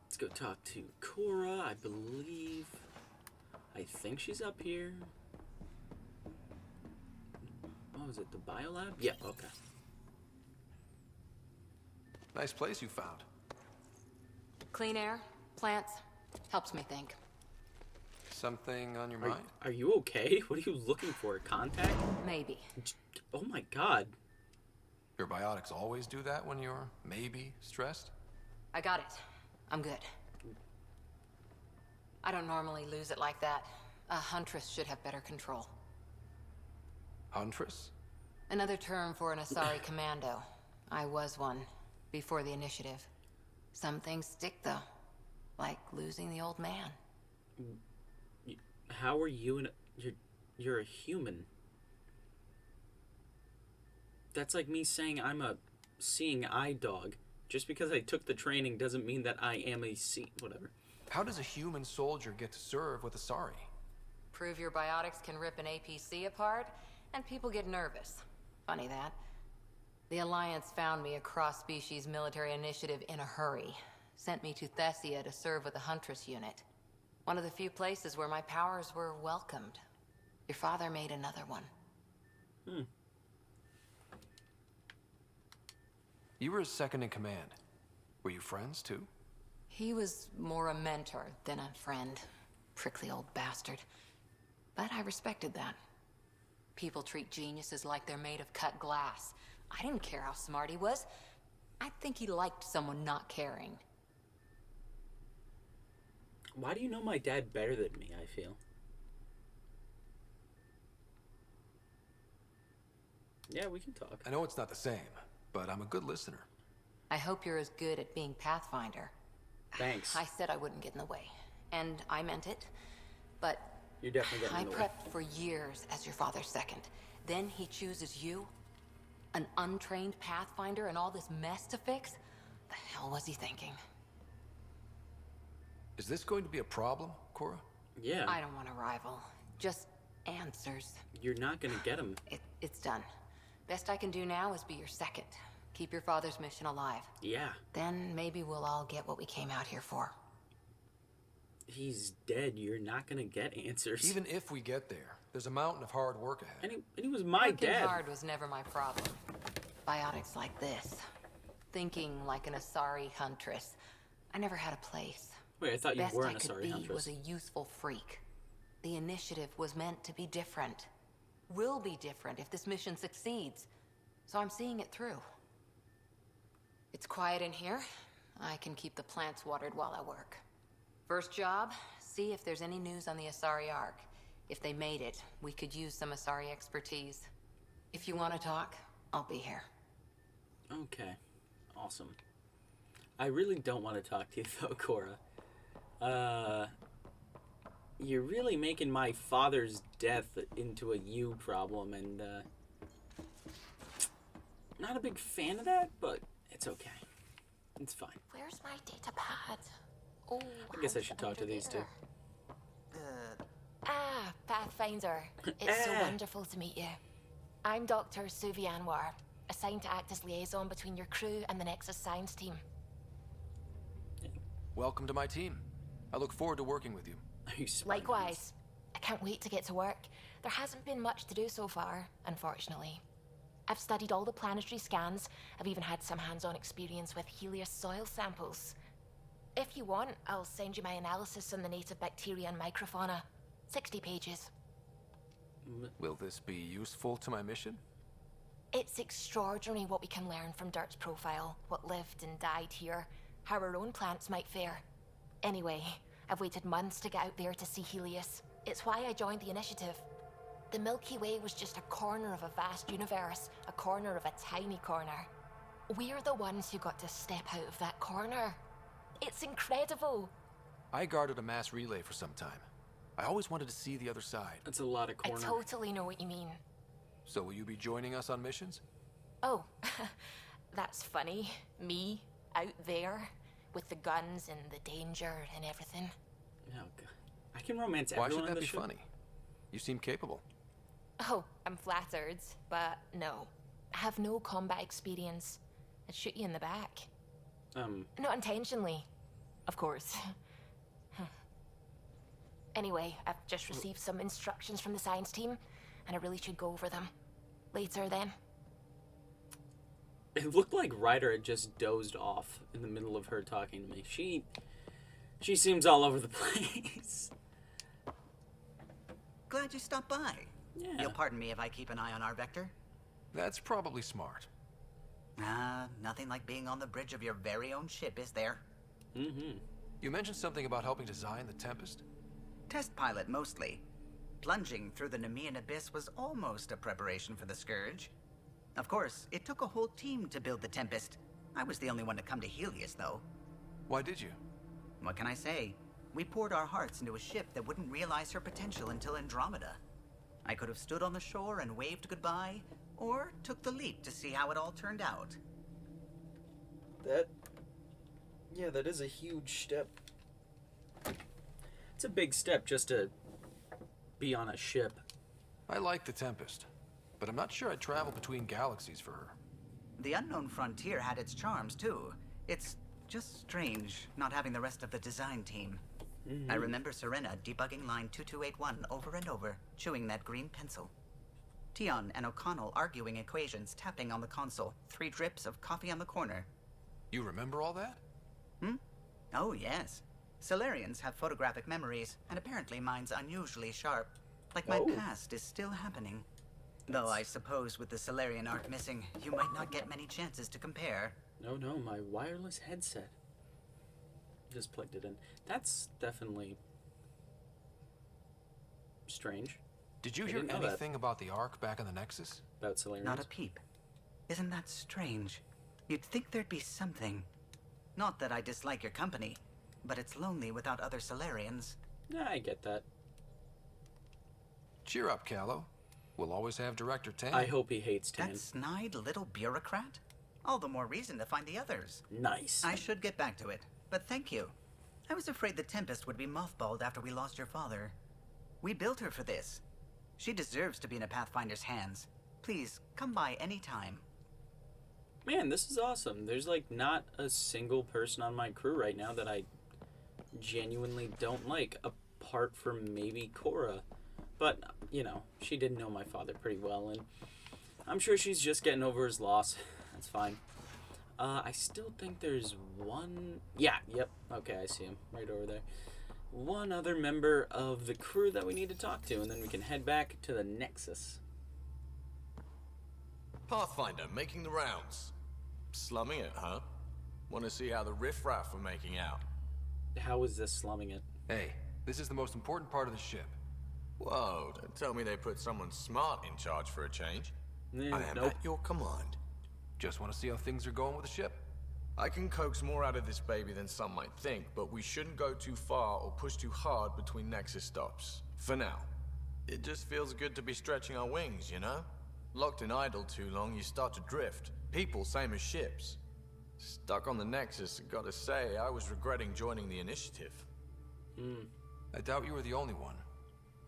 Let's go talk to Cora. I believe. I think she's up here. What was it? The biolab? Yeah. Okay. Nice place you found. Clean air, plants, helps me think. Something on your mind? Are you okay? What are you looking for? Contact? Maybe. Oh my God. Your biotics always do that when you're maybe stressed? I got it. I'm good. I don't normally lose it like that. A huntress should have better control. Huntress? Another term for an Asari commando. I was one, before the initiative. Some things stick, though. Like losing the old man. How are you you're a human? That's like me saying I'm a seeing eye dog. Just because I took the training doesn't mean that I am a whatever. How does a human soldier get to serve with Asari? Prove your biotics can rip an APC apart, and people get nervous. Funny that. The Alliance found me a cross-species military initiative in a hurry. Sent me to Thessia to serve with the Huntress unit. One of the few places where my powers were welcomed. Your father made another one. You were his second in command. Were you friends, too? He was more a mentor than a friend. Prickly old bastard. But I respected that. People treat geniuses like they're made of cut glass. I didn't care how smart he was. I think he liked someone not caring. Why do you know my dad better than me, I feel? Yeah, we can talk. I know it's not the same, but I'm a good listener. I hope you're as good at being Pathfinder. Thanks. I said I wouldn't get in the way. And I meant it. But you're definitely getting in the way. I prepped for years as your father's second. Then he chooses you? An untrained Pathfinder and all this mess to fix? The hell was he thinking? Is this going to be a problem, Cora? Yeah. I don't want a rival. Just answers. You're not gonna get him. It's done. Best I can do now is be your second. Keep your father's mission alive. Yeah. Then maybe we'll all get what we came out here for. he's dead, you're not gonna get answers. Even if we get there, there's a mountain of hard work ahead. And he was my Working dad. hard was never my problem. Biotics like this. Thinking like an Asari huntress. I never had a place. Wait, I thought you were an Best I could Asari be huntress. was a useful freak. The initiative was meant to be different. Will be different if this mission succeeds. So I'm seeing it through. It's quiet in here. I can keep the plants watered while I work. First job, see if there's any news on the Asari Ark. If they made it, we could use some Asari expertise. If you want to talk, I'll be here. Okay. Awesome. I really don't want to talk to you though, Cora. You're really making my father's death into a you problem, and not a big fan of that, but it's okay. It's fine. Where's my data pad? Oh, I guess I should talk to these two. Pathfinder. It's so wonderful to meet you. I'm Dr. Suvi Anwar, assigned to act as liaison between your crew and the Nexus science team. Welcome to my team. I look forward to working with you. Likewise. I can't wait to get to work. There hasn't been much to do so far, unfortunately. I've studied all the planetary scans. I've even had some hands-on experience with Helios soil samples. If you want, I'll send you my analysis on the native bacteria and microfauna. 60 pages. Will this be useful to my mission? It's extraordinary what we can learn from Dirt's profile, what lived and died here, how our own plants might fare. Anyway, I've waited months to get out there to see Helios. It's why I joined the initiative. The Milky Way was just a corner of a vast universe, a corner of a tiny corner. We're the ones who got to step out of that corner. It's incredible. I guarded a mass relay for some time. I always wanted to see the other side. That's a lot of corner. I totally know what you mean. So will you be joining us on missions? Oh, that's funny. Me, out there, with the guns and the danger and everything. Oh, God. I can romance Why everyone should on that this be show. funny? You seem capable. Oh, I'm flattered, but no. I have no combat experience. I'd shoot you in the back. Not intentionally, of course. Anyway, I've just received some instructions from the science team, and I really should go over them. Later, then. It looked like Ryder had just dozed off in the middle of her talking to me. She seems all over the place. Glad you stopped by. Yeah. You'll pardon me if I keep an eye on our vector. That's probably smart. Nothing like being on the bridge of your very own ship, is there? Mm-hmm. You mentioned something about helping design the Tempest? Test pilot, mostly. Plunging through the Nemean abyss was almost a preparation for the Scourge. Of course, it took a whole team to build the Tempest. I was the only one to come to Helios, though. Why did you? What can I say? We poured our hearts into a ship that wouldn't realize her potential until Andromeda. I could have stood on the shore and waved goodbye, or took the leap to see how it all turned out. That is a huge step. It's a big step just to be on a ship. I like the Tempest, but I'm not sure I'd travel between galaxies for her. The unknown frontier had its charms, too. It's just strange not having the rest of the design team. I remember Serena debugging line 2281 over and over, chewing that green pencil. Tion and O'Connell arguing equations, tapping on the console, 3 drips of coffee on the corner. You remember all that? Oh, yes. Solarians have photographic memories, and apparently mine's unusually sharp. Like my past is still happening. Though I suppose with the Solarian arc missing, you might not get many chances to compare. No, my wireless headset. Just plugged it in. That's definitely strange. Did you hear anything about the Ark back in the Nexus? About Solarians? Not a peep. Isn't that strange? You'd think there'd be something. Not that I dislike your company, but it's lonely without other Solarians. Yeah, I get that. Cheer up, Callow. We'll always have Director Tan. I hope he hates Tan. That snide little bureaucrat? All the more reason to find the others. Nice. I should get back to it, but thank you. I was afraid the Tempest would be mothballed after we lost your father. We built her for this. She deserves to be in a Pathfinder's hands. Please, come by any time. Man, this is awesome. There's like not a single person on my crew right now that I genuinely don't like, apart from maybe Cora. But, you know, she did know my father pretty well, and I'm sure she's just getting over his loss. That's fine. I still think there's one... Yeah, yep. Okay, I see him right over there. One other member of the crew that we need to talk to, and then we can head back to the Nexus. Pathfinder, making the rounds. Slumming it, huh? Want to see how the riffraff are making out? How is this slumming it? Hey, this is the most important part of the ship. Whoa, don't tell me they put someone smart in charge for a change. I am nope. at your command. Just want to see how things are going with the ship. I can coax more out of this baby than some might think, but we shouldn't go too far or push too hard between Nexus stops. For now. It just feels good to be stretching our wings, you know? Locked and idle too long, you start to drift. People, same as ships. Stuck on the Nexus, gotta say, I was regretting joining the initiative. I doubt you were the only one.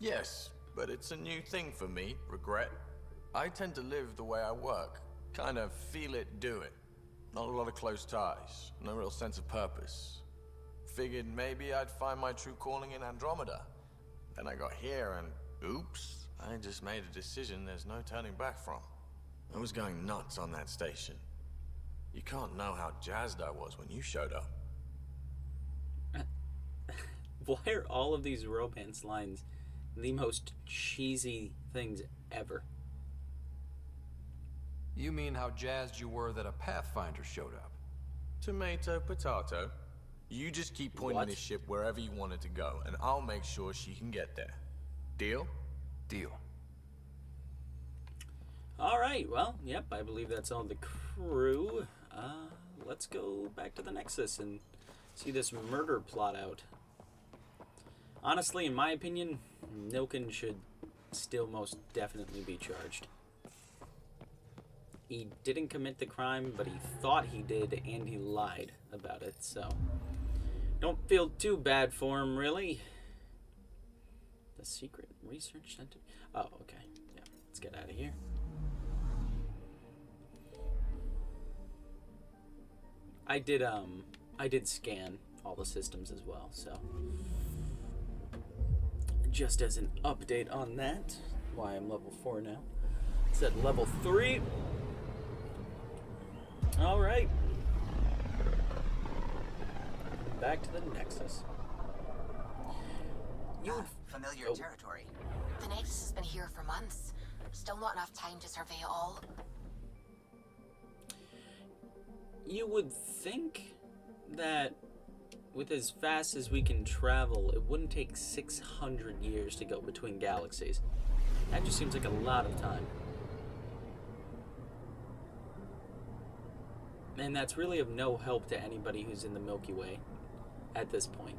Yes, but it's a new thing for me, regret. I tend to live the way I work. Kind of feel it, do it. Not a lot of close ties, no real sense of purpose. Figured maybe I'd find my true calling in Andromeda. Then I got here and, oops, I just made a decision there's no turning back from. I was going nuts on that station. You can't know how jazzed I was when you showed up. Why are all of these romance lines the most cheesy things ever? You mean how jazzed you were that a Pathfinder showed up? Tomato, potato. You just keep pointing this ship wherever you want it to go, and I'll make sure she can get there. Deal? Deal. Alright, well, yep, I believe that's all the crew. Let's go back to the Nexus and see this murder plot out. Honestly, in my opinion, Nilken should still most definitely be charged. He didn't commit the crime, but he thought he did, and he lied about it, so... Don't feel too bad for him, really. The Secret Research Center? Oh, okay. Yeah, let's get out of here. I did scan all the systems as well, so... Just as an update on that, why I'm level 4 now. It's at level 3. Alright. Back to the Nexus. Familiar territory. The Nexus has been here for months. Still not enough time to survey it all. You would think that with as fast as we can travel, it wouldn't take 600 years to go between galaxies. That just seems like a lot of time. And that's really of no help to anybody who's in the Milky Way at this point.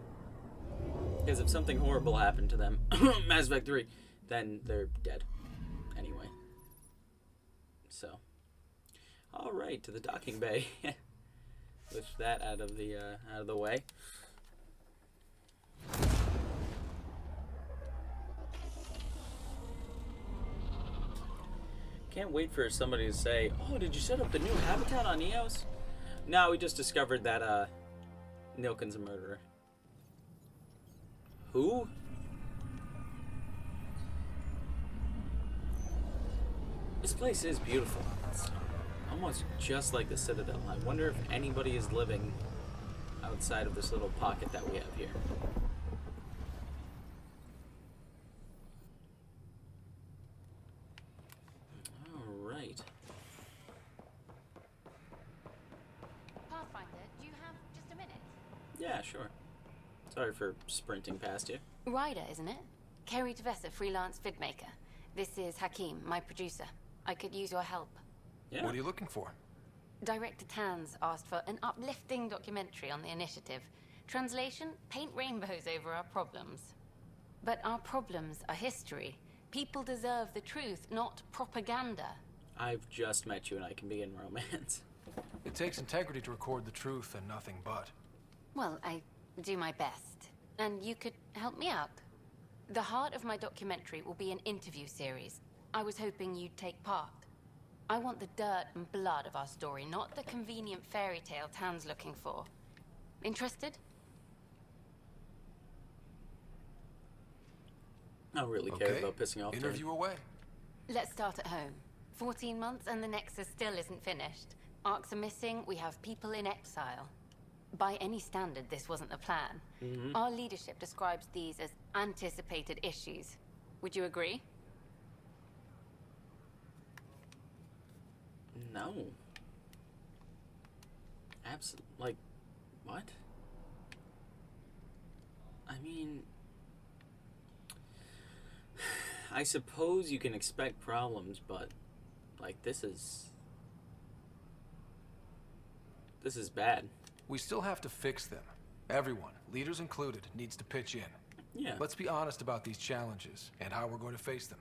Because if something horrible happened to them, Mass Effect 3, then they're dead anyway. So, alright, to the docking bay. With that out of the way. Can't wait for somebody to say, "Oh, did you set up the new habitat on Eos?" No, we just discovered that Nilken's a murderer. Who? This place is beautiful. It's almost just like the Citadel. I wonder if anybody is living outside of this little pocket that we have here. Alright. Pathfinder, do you have just a minute? Yeah, sure. Sorry for sprinting past you. Ryder, isn't it? Kerry Devesa, freelance vidmaker. This is Hakim, my producer. I could use your help. Yeah. What are you looking for? Director Tans asked for an uplifting documentary on the initiative. Translation, paint rainbows over our problems. But our problems are history. People deserve the truth, not propaganda. I've just met you and I can be in romance. It takes integrity to record the truth and nothing but. Well, I do my best. And you could help me out. The heart of my documentary will be an interview series. I was hoping you'd take part. I want the dirt and blood of our story, not the convenient fairy tale Tan's looking for. Interested? I don't really care about pissing off interview Jane. away. Let's start at home. 14 months and the Nexus still isn't finished. Arcs are missing, we have people in exile. By any standard, this wasn't the plan. Our leadership describes these as anticipated issues. Would you agree? No. Absolutely. Like, what? I mean, I suppose you can expect problems, but like this is bad. We still have to fix them. Everyone, leaders included, needs to pitch in. Yeah. Let's be honest about these challenges and how we're going to face them.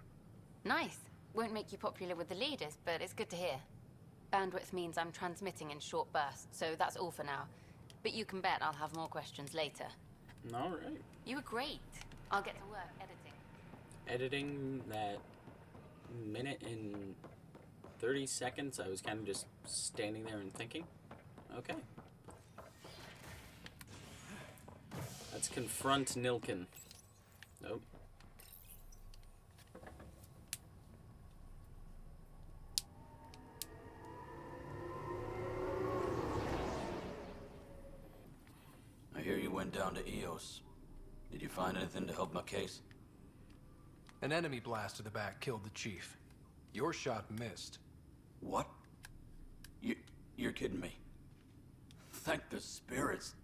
Nice. Won't make you popular with the leaders, but it's good to hear. Bandwidth means I'm transmitting in short bursts, so that's all for now. But you can bet I'll have more questions later. All right. You were great. I'll get to work editing. Editing that minute and 30 seconds, I was kind of just standing there and thinking. Okay. Let's confront Nilken. Nope. I hear you went down to Eos. Did you find anything to help my case? An enemy blast to the back killed the chief. Your shot missed. What? You're kidding me. Thank the spirits.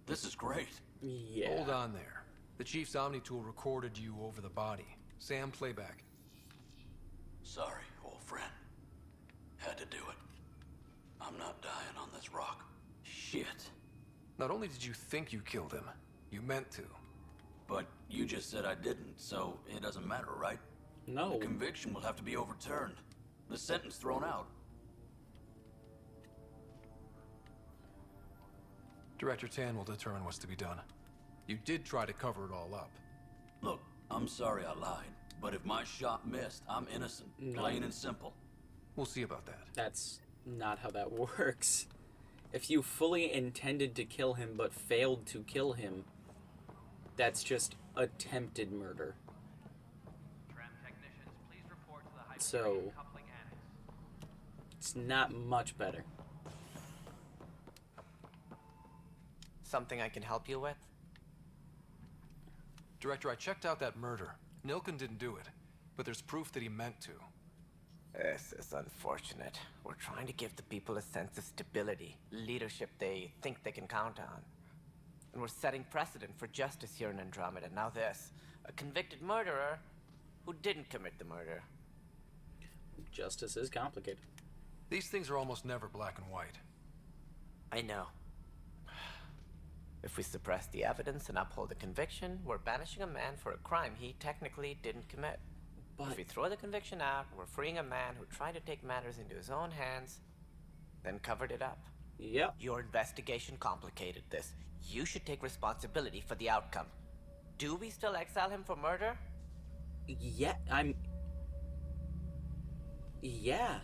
This is great. Yeah. Hold on there. The chief's Omni tool recorded you over the body. Sam, playback. Sorry, old friend. Had to do it. I'm not dying on this rock. Shit. Not only did you think you killed him, you meant to. But you just said I didn't, so it doesn't matter, right? No. The conviction will have to be overturned. The sentence thrown out. Director Tan will determine what's to be done. You did try to cover it all up. Look, I'm sorry I lied, but if my shot missed, I'm innocent. No. Plain and simple. We'll see about that. That's not how that works. If you fully intended to kill him but failed to kill him, that's just attempted murder. So, it's not much better. Something I can help you with? Director, I checked out that murder. Nilken didn't do it, but there's proof that he meant to. This is unfortunate. We're trying to give the people a sense of stability, leadership they think they can count on. And we're setting precedent for justice here in Andromeda. Now this, a convicted murderer who didn't commit the murder. Justice is complicated. These things are almost never black and white. I know. If we suppress the evidence and uphold the conviction, we're banishing a man for a crime he technically didn't commit. But if we throw the conviction out, we're freeing a man who tried to take matters into his own hands, then covered it up. Yep. Your investigation complicated this. You should take responsibility for the outcome. Do we still exile him for murder? Yeah, Yeah.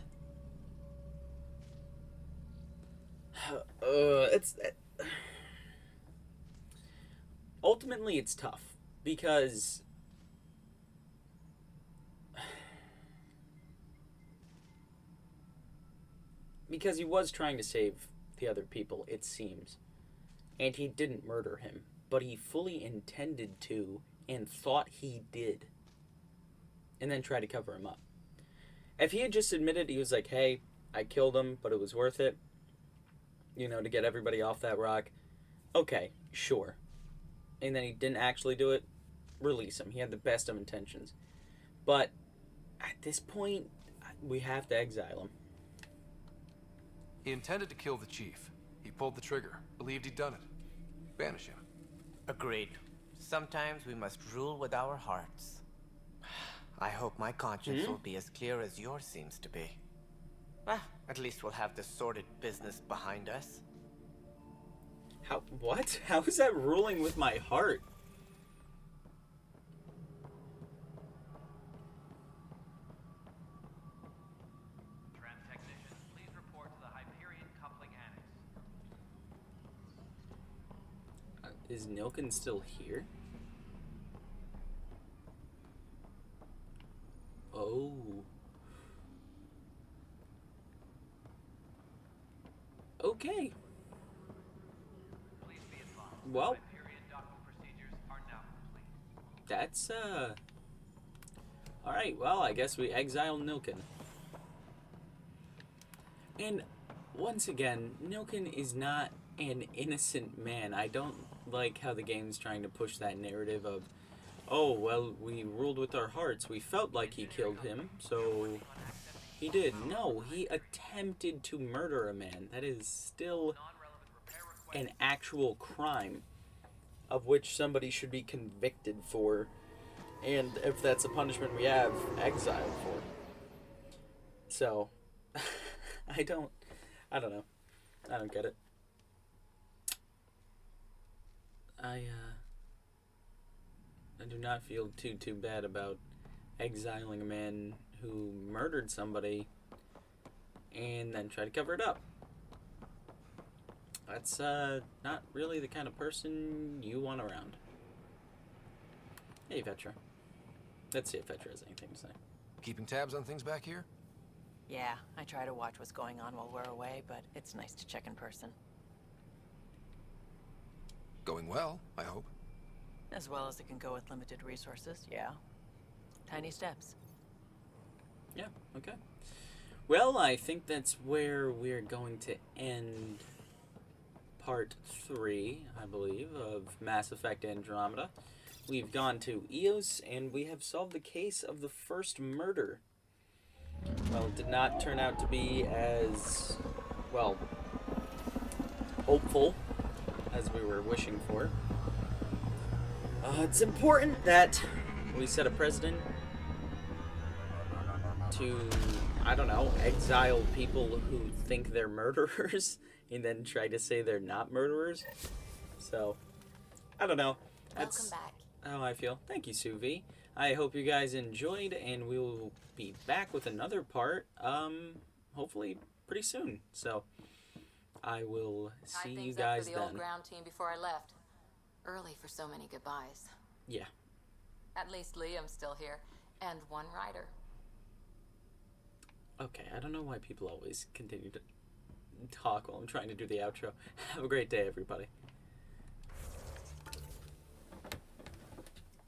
Ultimately, it's tough because he was trying to save the other people, it seems. And he didn't murder him, but he fully intended to and thought he did. And then tried to cover him up. If he had just admitted, he was like, hey, I killed him, but it was worth it, you know, to get everybody off that rock, okay, sure. And then he didn't actually do it, release him. He had the best of intentions. But at this point, we have to exile him. He intended to kill the chief. He pulled the trigger, believed he'd done it. Banish him. Agreed. Sometimes we must rule with our hearts. I hope my conscience will be as clear as yours seems to be. At least we'll have this sordid business behind us. What? How is that ruling with my heart? Please report to the Hyperion coupling annex. Is Nilken still here? Well, Hyperion docking procedures are now complete. that's, alright, well, I guess we exile Nilken. And, once again, Nilken is not an innocent man. I don't like how the game's trying to push that narrative of, oh, well, we ruled with our hearts. We felt like he killed him, so he did. No, he attempted to murder a man. That is still an actual crime of which somebody should be convicted for. And if that's a punishment we have, exiled for. So, I don't know. I don't get it. I do not feel too bad about exiling a man who murdered somebody and then tried to cover it up. That's not really the kind of person you want around. Hey, Vetra. Let's see if Vetra has anything to say. Keeping tabs on things back here? Yeah, I try to watch what's going on while we're away, but it's nice to check in person. Going well, I hope. As well as it can go with limited resources, yeah. Tiny steps. Yeah, okay. Well, I think that's where we're going to end part 3, I believe, of Mass Effect Andromeda. We've gone to Eos, and we have solved the case of the first murder. Well, it did not turn out to be as, well, hopeful as we were wishing for. It's important that we set a precedent to, I don't know, exile people who think they're murderers and then try to say they're not murderers. So, I don't know. That's Welcome back. how I feel. Thank you, Suvi. I hope you guys enjoyed, and we will be back with another part, hopefully pretty soon. So, I will see you guys for the then. old ground team before I left. Early for so many goodbyes. Yeah. At least Liam's still here, and one rider. Okay, I don't know why people always continue to talk while I'm trying to do the outro. Have a great day, everybody.